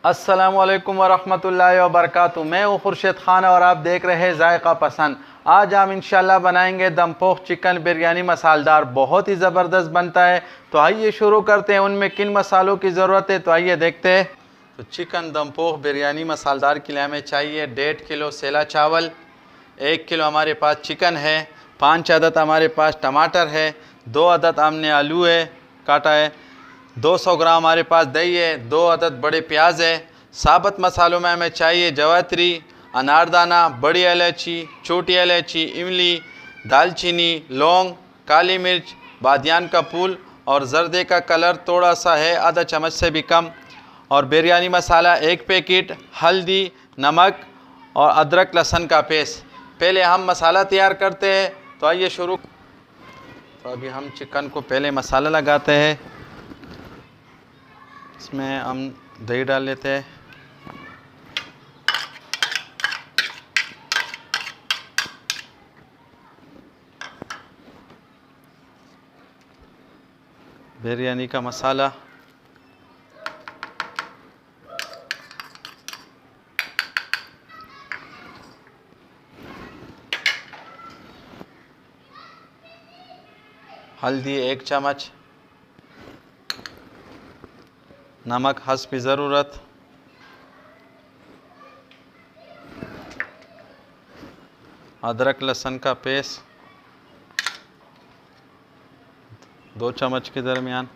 अस्सलामुअलैकुम वरहमतुल्लाहि वबरकातुहू। मैं हूँ खुर्शीद खान और आप देख रहे हैं जायका पसंद। आज हम इंशाल्लाह बनाएंगे दम पोह चिकन बिरयानी मसालेदार, बहुत ही ज़बरदस्त बनता है। तो आइए शुरू करते हैं। उनमें किन मसालों की ज़रूरत है तो आइए देखते हैं। तो चिकन दम पोह बिरयानी मसालेदार के लिए हमें चाहिए 1.5 किलो सेला चावल, 1 किलो हमारे पास चिकन है, 5 अदद हमारे पास टमाटर है, 2 अदद हमने आलू है काटा है, 200 ग्राम हमारे पास दही है, 2 अदद बड़े प्याज है। साबुत मसालों में हमें चाहिए जवात्री, अनारदाना, बड़ी इलायची, छोटी इलायची, इमली, दालचीनी, लौंग, काली मिर्च, बादियान का फूल और जर्दे का कलर थोड़ा सा है, आधा चम्मच से भी कम, और बिरयानी मसाला 1 पैकेट, हल्दी, नमक और अदरक लहसुन का पेस्ट। पहले हम मसाला तैयार करते हैं तो आइए शुरू। तो अभी हम चिकन को पहले मसाला लगाते हैं। इसमें हम दही डाल लेते हैं, बिरयानी का मसाला, हल्दी 1 चम्मच, नमक हस्ब ज़रूरत, अदरक लहसुन का पेस्ट 2 चम्मच के दरमियान।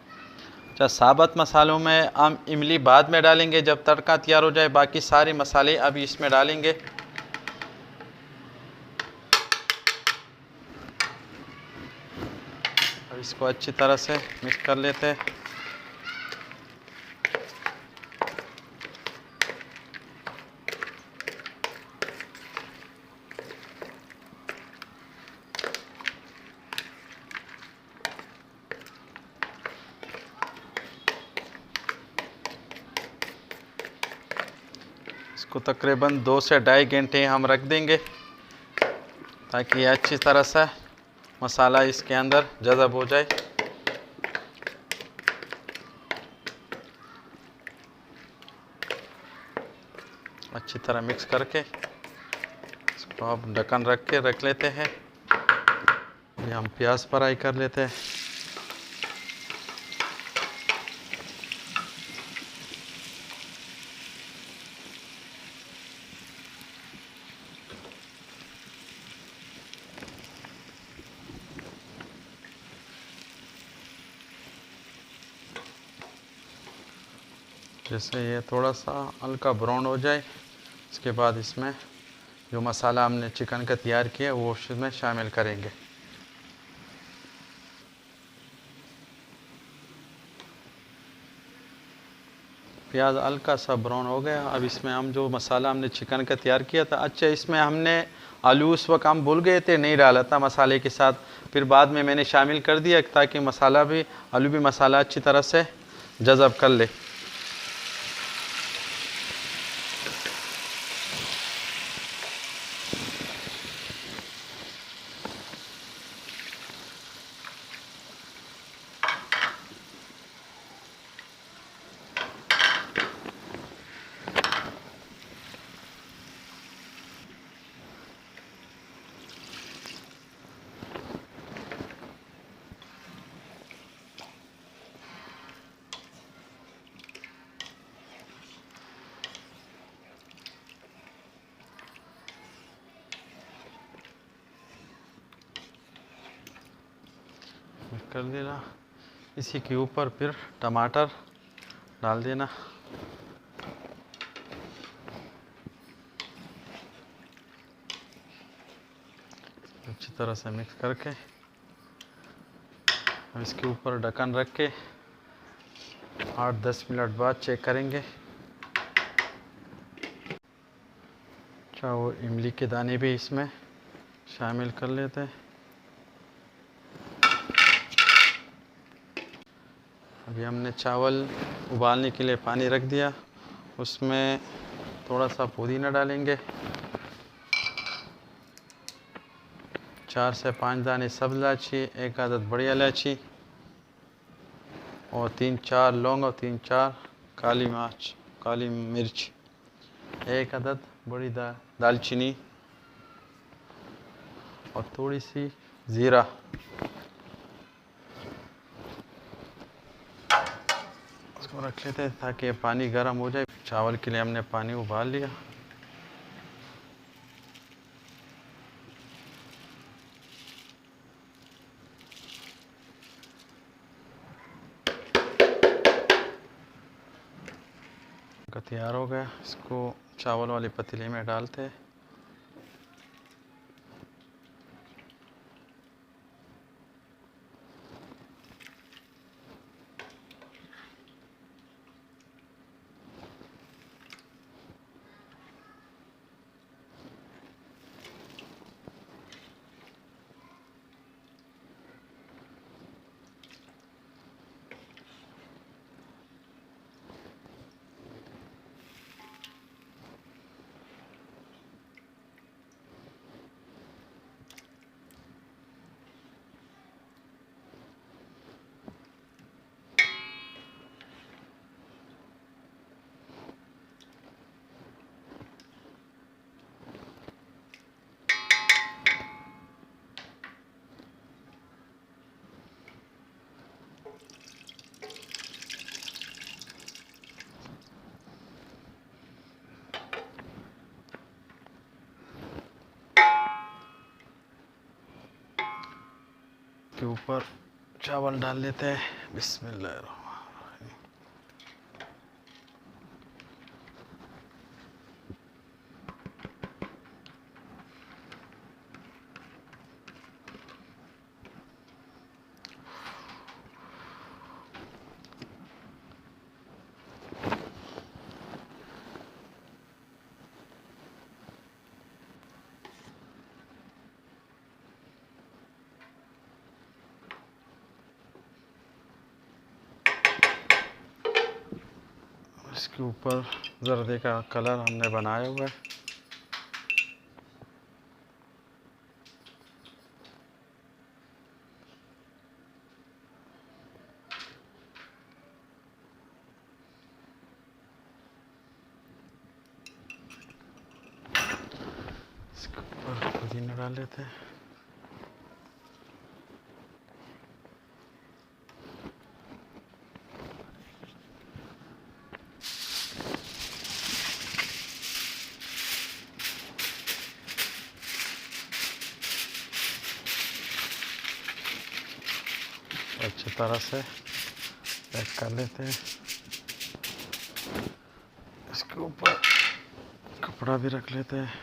अच्छा, साबुत मसालों में हम इमली बाद में डालेंगे जब तड़का तैयार हो जाए, बाकी सारे मसाले अभी इसमें डालेंगे। अब इसको अच्छी तरह से मिक्स कर लेते हैं। इसको तकरीबन 2 से 2.5 घंटे हम रख देंगे ताकि अच्छी तरह से मसाला इसके अंदर जज़ब हो जाए। अच्छी तरह मिक्स करके इसको अब ढक्कन रख के रख लेते हैं। ये हम प्याज फ्राई कर लेते हैं। जैसे ये थोड़ा सा हल्का ब्राउन हो जाए, इसके बाद इसमें जो मसाला हमने चिकन का तैयार किया वो उसमें शामिल करेंगे। प्याज हल्का सा ब्राउन हो गया। अब इसमें हम जो मसाला हमने चिकन का तैयार किया था, अच्छा इसमें हमने आलू उस वक्त हम भूल गए थे, नहीं डाला था मसाले के साथ, फिर बाद में मैंने शामिल कर दिया ताकि मसाला भी आलू भी मसाला अच्छी तरह से जज़ब कर ले। कर देना। इसी के ऊपर फिर टमाटर डाल देना। अच्छी तरह से मिक्स करके अब इसके ऊपर ढक्कन रख के 8-10 मिनट बाद चेक करेंगे। अच्छा, वो इमली के दाने भी इसमें शामिल कर लेते हैं। अभी हमने चावल उबालने के लिए पानी रख दिया, उसमें थोड़ा सा पुदीना डालेंगे, 4 से 5 दाने सब्ज़ इलायची, 1 अदद बड़ी इलायची और 3-4 लौंग और 3-4 काली मिर्च काली मिर्च, 1 अदद बड़ी दालचीनी और थोड़ी सी ज़ीरा। उसको रख लेते हैं ताकि पानी गर्म हो जाए। चावल के लिए हमने पानी उबाल लिया। तैयार हो गया, इसको चावल वाले पतीले में डालते हैं। के ऊपर चावल डाल लेते हैं। बिस्मिल्लाहिर्रहमानिर्रहीम। इसके ऊपर जर्दे का कलर हमने बनाया हुआ है। इसके ऊपर पुदीना डाल लेते हैं। अच्छी तरह से पैक कर लेते हैं। इसके ऊपर कपड़ा भी रख लेते हैं।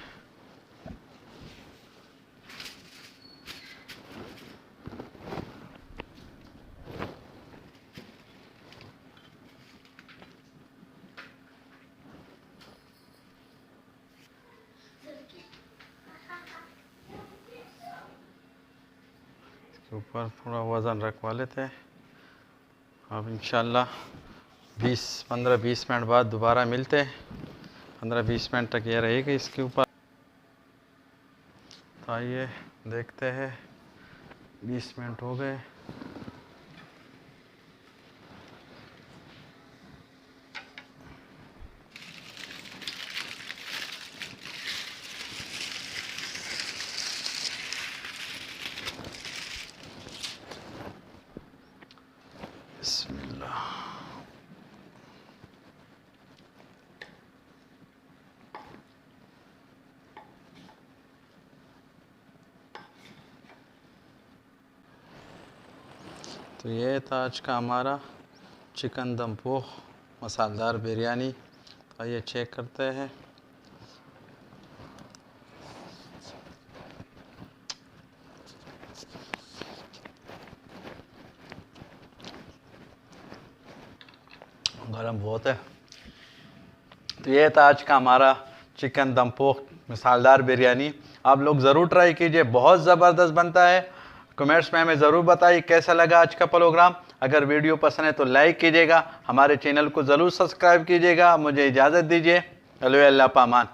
ऊपर थोड़ा वज़न रखवा लेते हैं। अब इंशाल्लाह 15-20 मिनट बाद दोबारा मिलते हैं। 15-20 मिनट तक ये रहेगी इसके ऊपर। तो आइए देखते हैं, 20 मिनट हो गए। बिस्मिल्लाह। तो ये था आज का हमारा चिकन दम पोह मसालेदार बिरयानी। आइए चेक करते हैं। गरम बहुत है। तो ये था आज का हमारा चिकन दम पोह मसालेदार बिरयानी। आप लोग ज़रूर ट्राई कीजिए, बहुत ज़बरदस्त बनता है। कमेंट्स में हमें ज़रूर बताइए कैसा लगा आज का प्रोग्राम। अगर वीडियो पसंद है तो लाइक कीजिएगा, हमारे चैनल को ज़रूर सब्सक्राइब कीजिएगा। मुझे इजाज़त दीजिए। अल्लाह पामान।